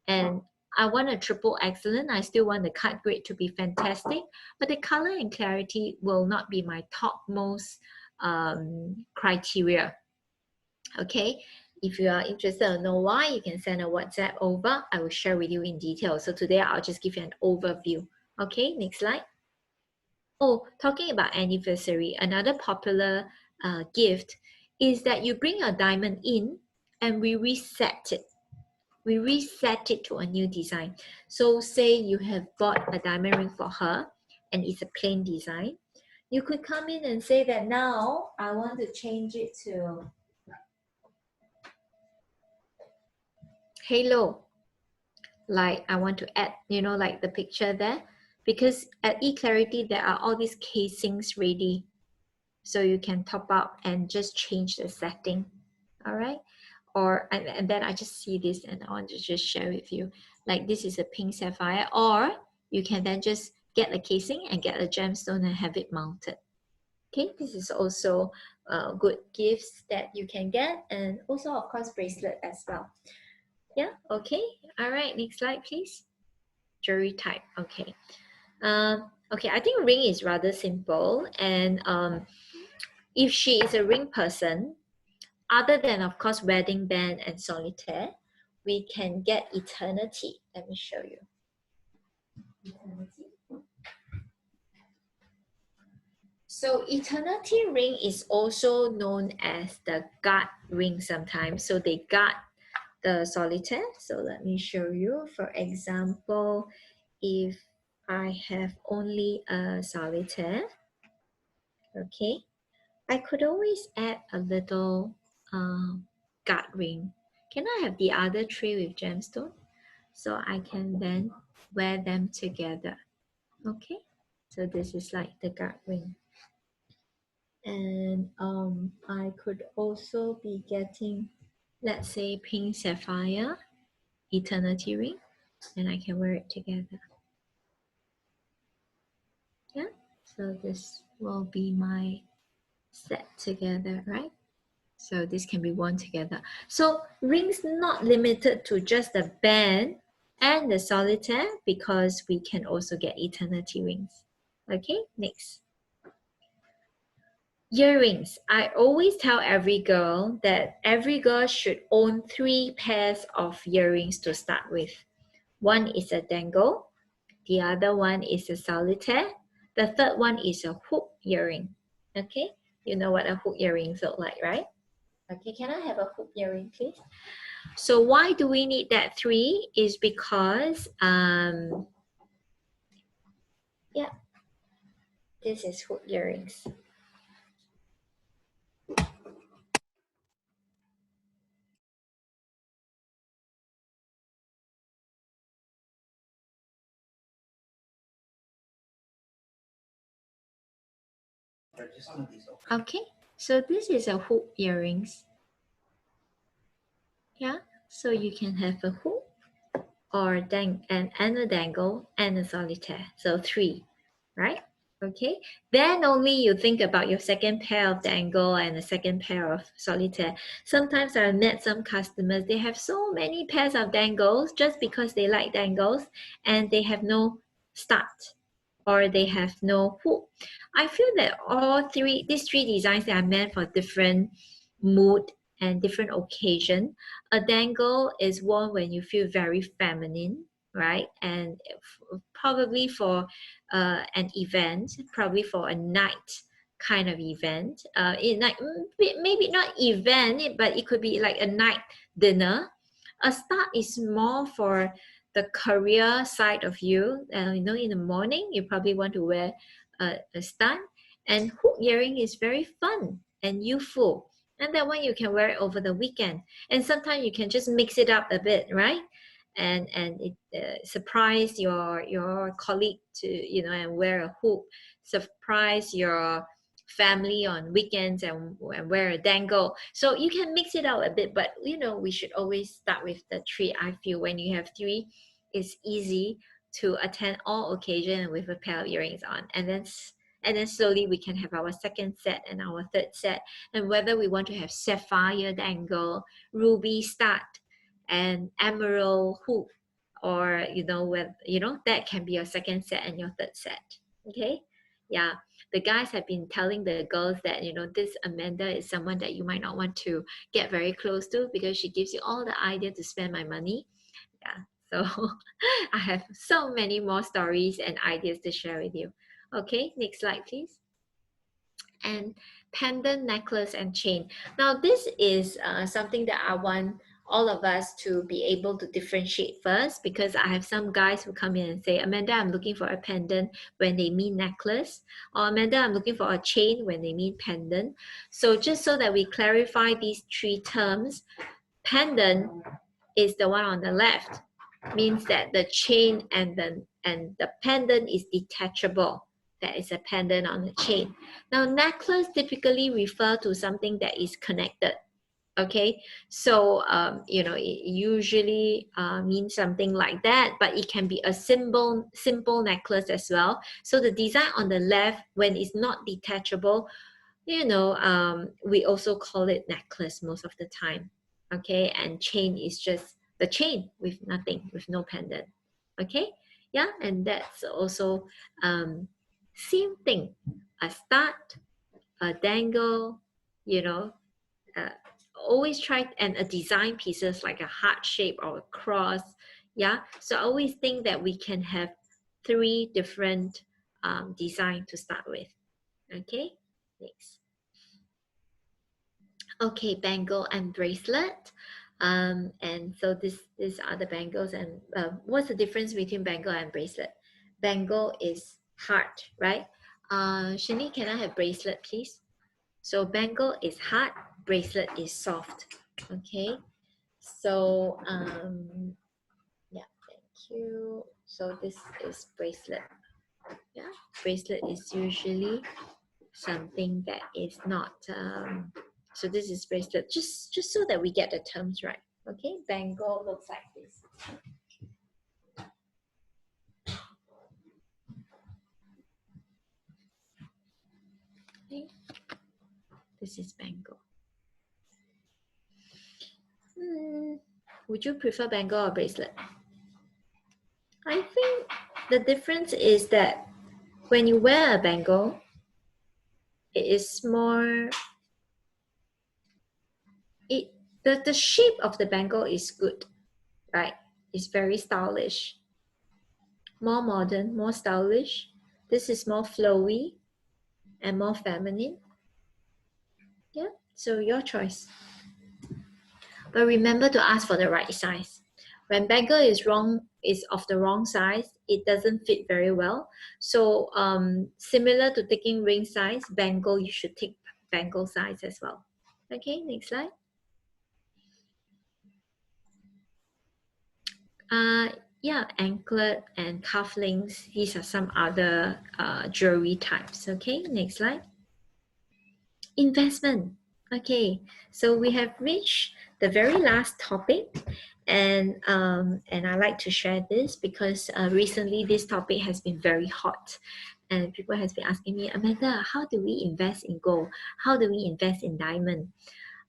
and I want a triple excellent. I still want the cut grade to be fantastic, but the color and clarity will not be my topmost criteria. Okay, if you are interested to know why, you can send a WhatsApp over. I will share with you in detail. So today I'll just give you an overview. Okay, next slide. Oh, talking about anniversary, another popular gift is that you bring a diamond in and we reset it. We reset it to a new design. So say you have bought a diamond ring for her and it's a plain design. You could come in and say that now I want to change it to halo. Like I want to add, like the picture there. Because at eClarity, there are all these casings ready. So you can top up and just change the setting. All right. And then I just see this and I want to just share with you. Like this is a pink sapphire, or you can then just get a casing and get a gemstone and have it mounted. Okay, this is also good gifts that you can get, and also of course bracelet as well. Yeah, okay. All right, next slide please. Jewelry type, okay. Okay, I think ring is rather simple, and if she is a ring person, other than, of course, wedding band and solitaire, we can get eternity. Let me show you. Eternity. So eternity ring is also known as the guard ring sometimes. So they guard the solitaire. So let me show you. For example, if I have only a solitaire, okay, I could always add a little guard ring. Can I have the other three with gemstone? So I can then wear them together. Okay, so this is like the guard ring. And I could also be getting, let's say, pink sapphire eternity ring, and I can wear it together. Yeah, so this will be my set together, right? So this can be worn together. So rings not limited to just the band and the solitaire, because we can also get eternity rings. Okay, next. Earrings. I always tell every girl that every girl should own 3 pairs of earrings to start with. One is a dangle, the other one is a solitaire, the third one is a hoop earring. Okay, you know what a hoop earrings look like, right? Okay, can I have a hoop earring, please? So why do we need that 3? Is because yeah, this is hoop earrings. Okay, so this is a hoop earrings. Yeah, so you can have a hoop or and a dangle and a solitaire. So 3, right? Okay, then only you think about your second pair of dangle and the second pair of solitaire. Sometimes I met some customers, they have so many pairs of dangles just because they like dangles, and they have no stud or they have no hook. I feel that these three designs, they are meant for different mood and different occasion. A dangle is worn when you feel very feminine, right? And probably for an event, probably for a night kind of event. Maybe not event, but it could be like a night dinner. A stud is more for the career side of you. You know, in the morning, you probably want to wear a stud. And hoop earring is very fun and youthful. And that one you can wear it over the weekend. And sometimes you can just mix it up a bit, right? And it surprise your colleague to, you know, and wear a hoop. Surprise your family on weekends and wear a dangle. So you can mix it out a bit, but you know, we should always start with the 3. I feel when you have 3, it's easy to attend all occasions with a pair of earrings on, and then slowly we can have our second set and our third set. And whether we want to have sapphire dangle, ruby stud, and emerald hoop, or that can be your second set and your third set. Okay, yeah. The guys have been telling the girls that, you know, this Amanda is someone that you might not want to get very close to because she gives you all the idea to spend my money. Yeah, so I have so many more stories and ideas to share with you. Okay, next slide, please. And pendant, necklace, and chain. Now, this is something that I want all of us to be able to differentiate first, because I have some guys who come in and say, Amanda, I'm looking for a pendant, when they mean necklace, or Amanda, I'm looking for a chain, when they mean pendant. So just so that we clarify these 3 terms, pendant is the one on the left, means that the chain and the pendant is detachable. That is a pendant on the chain. Now, necklace typically refer to something that is connected. Okay, so it usually means something like that, but it can be a simple necklace as well. So the design on the left, when it's not detachable, we also call it necklace most of the time. Okay, and chain is just the chain with nothing, with no pendant. Okay, yeah, and that's also same thing. A stud, a dangle, always try, and a design pieces like a heart shape or a cross. Yeah, so I always think that we can have 3 different design to start with. Okay, next. Okay, bangle and bracelet. And so these are the bangles. And what's the difference between bangle and bracelet? Bangle is hard, right? Shani, can I have bracelet, please? So bangle is hard, bracelet is soft. Okay. So yeah, thank you. So this is bracelet. Yeah, bracelet is usually something that is not. So this is bracelet. Just so that we get the terms right. Okay, bangle looks like this. Okay. This is bangle. Would you prefer bangle or bracelet? I think the difference is that when you wear a bangle, it is more. The shape of the bangle is good, right? It's very stylish, more modern, more stylish. This is more flowy and more feminine. Yeah, so your choice. But remember to ask for the right size. When bangle is of the wrong size, it doesn't fit very well. So similar to taking ring size, bangle, you should take bangle size as well. Okay, next slide. Yeah, anklet and cufflinks. These are some other jewelry types. Okay, next slide. Investment. Okay, so we have reached the very last topic, and I like to share this because recently this topic has been very hot, and people has been asking me, Amanda, how do we invest in gold? How do we invest in diamond?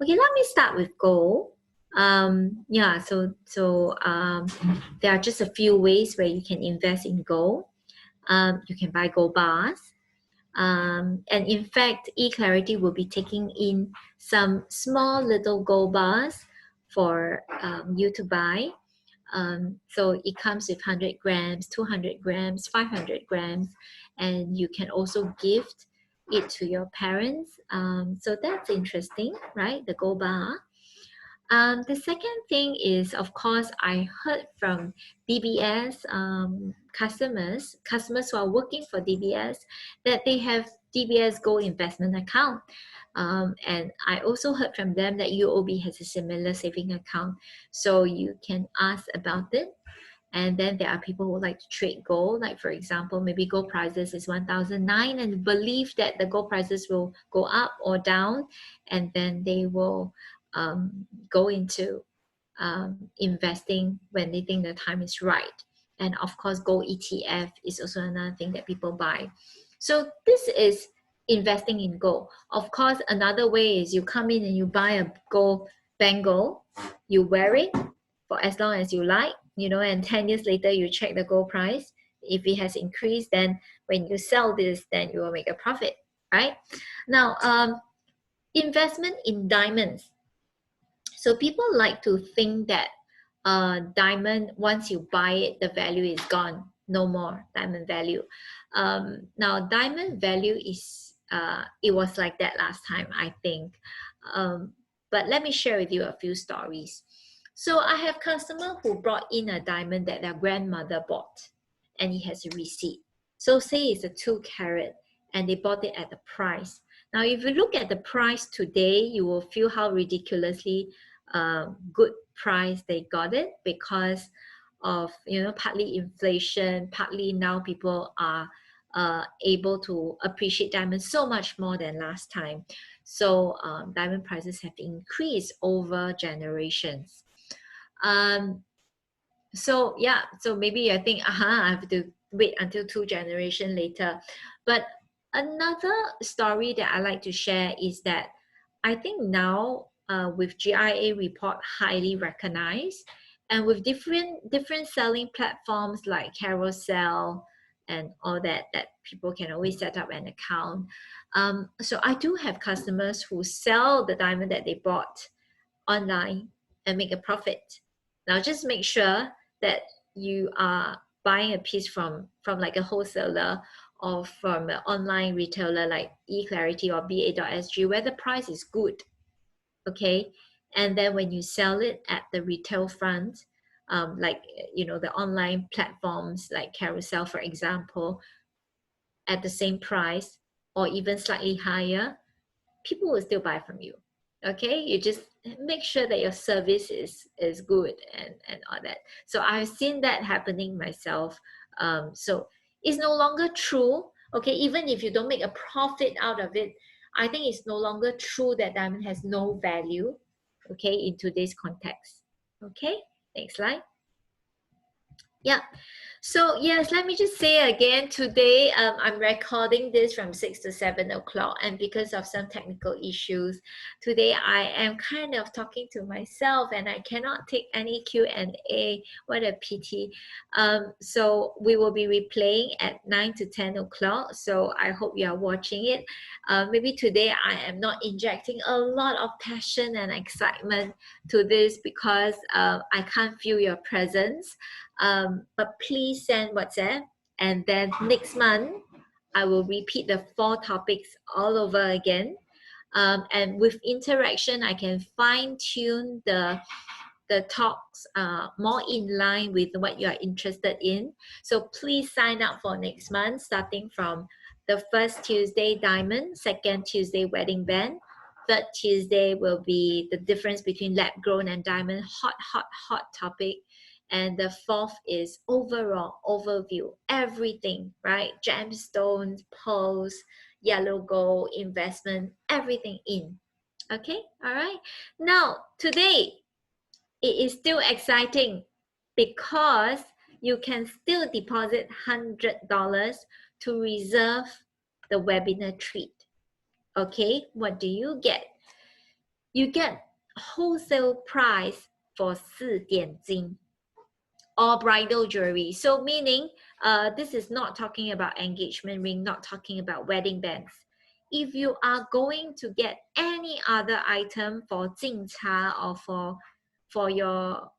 Okay, let me start with gold. Yeah, so there are just a few ways where you can invest in gold. You can buy gold bars. And in fact, eClarity will be taking in some small little gold bars for you to buy. So it comes with 100 grams, 200 grams, 500 grams, and you can also gift it to your parents. So that's interesting, right? The gold bar. The second thing is, of course, I heard from DBS customers who are working for DBS, that they have DBS Gold Investment Account. And I also heard from them that UOB has a similar saving account. So you can ask about it. And then there are people who like to trade gold. Like for example, maybe gold prices is 1,009 and believe that the gold prices will go up or down. And then they will go into investing when they think the time is right. And of course, gold ETF is also another thing that people buy. So this is investing in gold. Of course, another way is you come in and you buy a gold bangle, you wear it for as long as you like, and 10 years later you check the gold price. If it has increased, then when you sell this, then you will make a profit, right? Now, investment in diamonds. So people like to think that diamond, once you buy it, the value is gone, no more diamond value. Now, diamond value is, it was like that last time, I think. But let me share with you a few stories. So I have customer who brought in a diamond that their grandmother bought, and it has a receipt. So say it's a 2 carat, and they bought it at the price. Now, if you look at the price today, you will feel how ridiculously good price they got it, because of partly inflation, partly now people are able to appreciate diamonds so much more than last time. So diamond prices have increased over generations. So yeah, so maybe I think I have to wait until 2 generations later. But another story that I like to share is that I think now with GIA report highly recognized, and with different selling platforms like Carousel and all that people can always set up an account. So I do have customers who sell the diamond that they bought online and make a profit. Now just make sure that you are buying a piece from like a wholesaler or from an online retailer like eClarity or BA.SG, where the price is good. Okay, And then when you sell it at the retail front, like the online platforms like Carousel, for example, at the same price or even slightly higher, people will still buy from you. Okay, you just make sure that your service is good and all that. So I've seen that happening myself. So it's no longer true. Okay, even if you don't make a profit out of it, I think it's no longer true that diamond has no value. Okay, in today's context. Okay, next slide. Yeah. So yes, let me just say again, today I'm recording this from 6 to 7 o'clock, and because of some technical issues, today I am kind of talking to myself and I cannot take any Q&A. What a pity. So we will be replaying at 9 to 10 o'clock, so I hope you are watching it. Maybe today I am not injecting a lot of passion and excitement to this because I can't feel your presence. But please send WhatsApp, and then next month I will repeat the 4 topics all over again. And with interaction, I can fine-tune the talks more in line with what you are interested in. So please sign up for next month, starting from the first Tuesday, diamond, second Tuesday, wedding band. Third Tuesday will be the difference between lab grown and diamond, hot topic. And the fourth is overall overview, everything, right? Gemstones, pearls, yellow gold, investment, everything in. Okay, all right. Now, today, it is still exciting because you can still deposit $100 to reserve the webinar treat. Okay, what do you get? You get wholesale price for 4点金. Or bridal jewelry. So meaning, this is not talking about engagement ring, not talking about wedding bands. If you are going to get any other item for 敬茶 or for your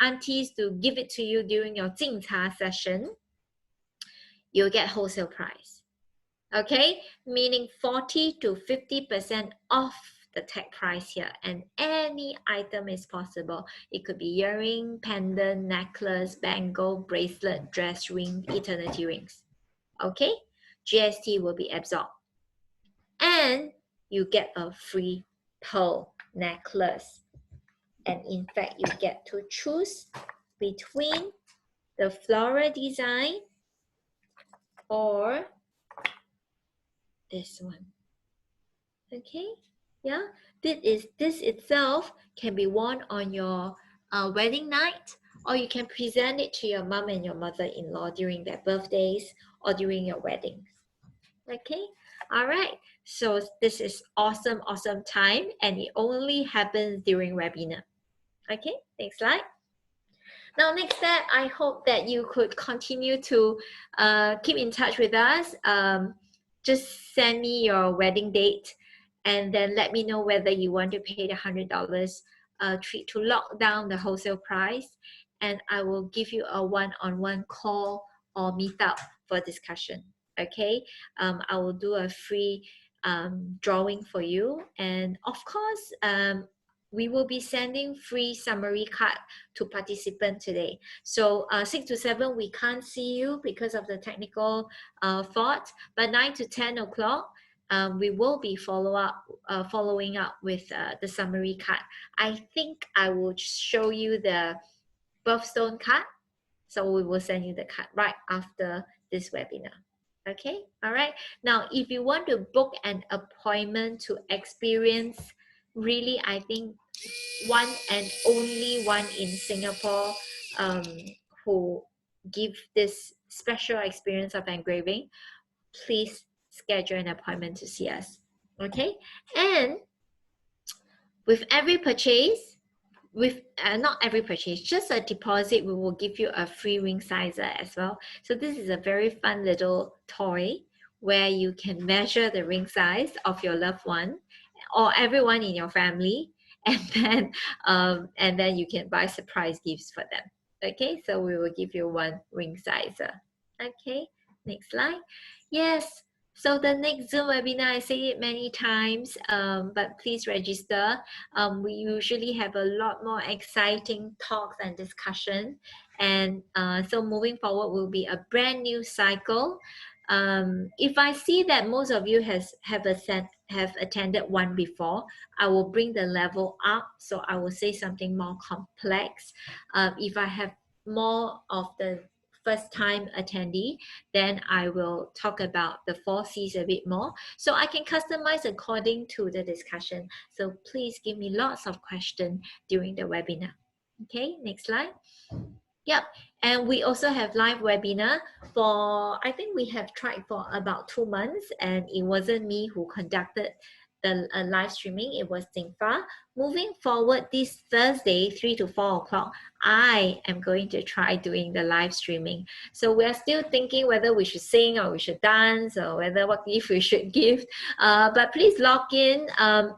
aunties to give it to you during your 敬茶 session, you'll get wholesale price. Okay, meaning 40 to 50% off the tag price here, and any item is possible. It could be earring, pendant, necklace, bangle, bracelet, dress ring, eternity rings. Okay, GST will be absorbed, and you get a free pearl necklace. And in fact, you get to choose between the floral design or this one. Okay, yeah, this itself can be worn on your wedding night, or you can present it to your mom and your mother-in-law during their birthdays or during your weddings. Okay, all right, so this is awesome time, and it only happens during webinar. Okay, next slide. Now, next step, I hope that you could continue to keep in touch with us. Just send me your wedding date, and then let me know whether you want to pay the $100 treat to lock down the wholesale price, and I will give you a one-on-one call or meetup for discussion. Okay, I will do a free drawing for you, and of course, we will be sending free summary card to participant today. So 6 to 7, we can't see you because of the technical fault, but 9 to 10 o'clock, we will be following up with the summary card. I think I will show you the birthstone card. So we will send you the card right after this webinar. Okay, all right. Now, if you want to book an appointment to experience, really, I think one and only one in Singapore who give this special experience of engraving, please schedule an appointment to see us. Okay, and with every purchase, not every purchase, just a deposit, we will give you a free ring sizer as well. So this is a very fun little toy where you can measure the ring size of your loved one or everyone in your family, and then you can buy surprise gifts for them. Okay, so we will give you one ring sizer. Okay, next slide. Yes, So the next Zoom webinar, I say it many times, but please register. We usually have a lot more exciting talks and discussion. And so moving forward will be a brand new cycle. If I see that most of you have attended one before, I will bring the level up. So I will say something more complex. If I have more of the first time attendee, then I will talk about the 4 C's a bit more. So I can customize according to the discussion. So please give me lots of questions during the webinar. Okay, next slide. Yep, and we also have live webinar for, I think we have tried for about 2 months, and it wasn't me who conducted the live streaming, it was Tingfa. Moving forward this Thursday, 3 to 4 o'clock, I am going to try doing the live streaming. So we are still thinking whether we should sing or we should dance or whether what gift we should give. But please log in.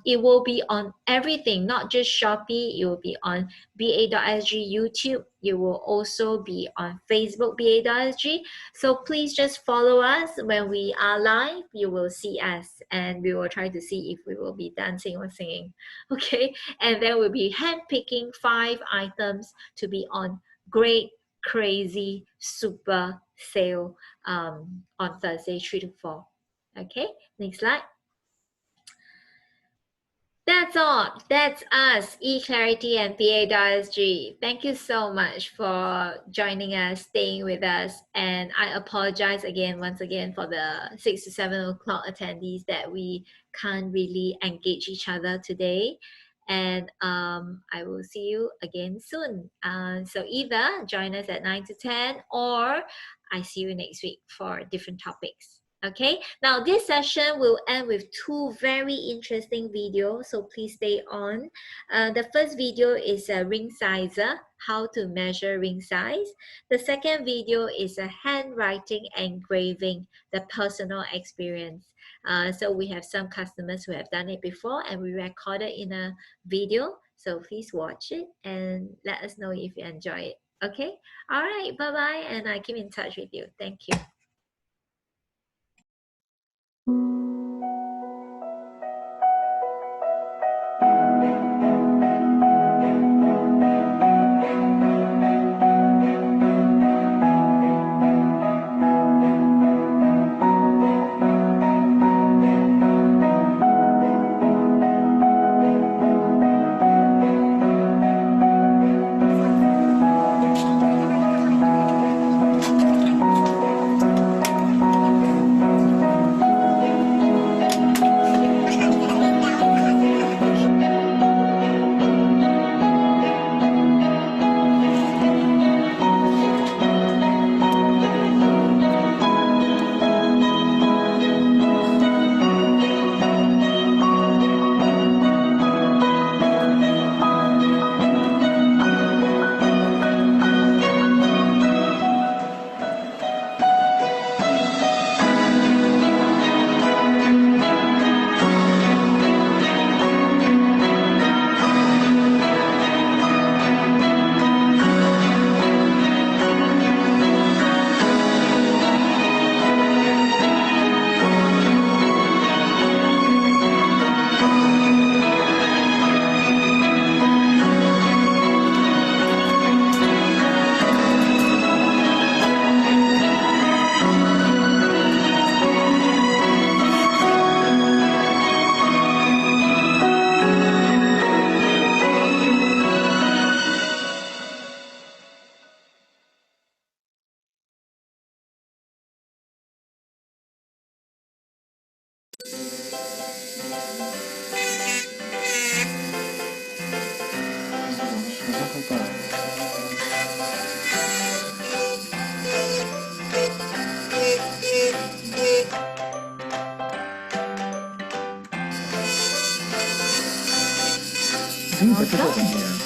It will be on everything, not just Shopee. It will be on ba.sg YouTube. You will also be on Facebook ba.sg. So please just follow us. When we are live, you will see us and we will try to see if we will be dancing or singing. Okay, and then we'll be handpicking 5 items to be on great, crazy, super sale on Thursday 3 to 4. Okay, next slide. That's all. That's us, eClarity and PA.SG. Thank you so much for joining us, staying with us. And I apologize once again, for the 6 to 7 o'clock attendees that we can't really engage each other today. And I will see you again soon. So either join us at 9 to 10 or I see you next week for different topics. Okay, now this session will end with 2 very interesting videos, so please stay on. The first video is a ring sizer, how to measure ring size. The second video is a handwriting engraving, the personal experience. So we have some customers who have done it before and we recorded in a video. So please watch it and let us know if you enjoy it. Okay, all right, bye-bye, and I keep in touch with you. Thank you. Awesome.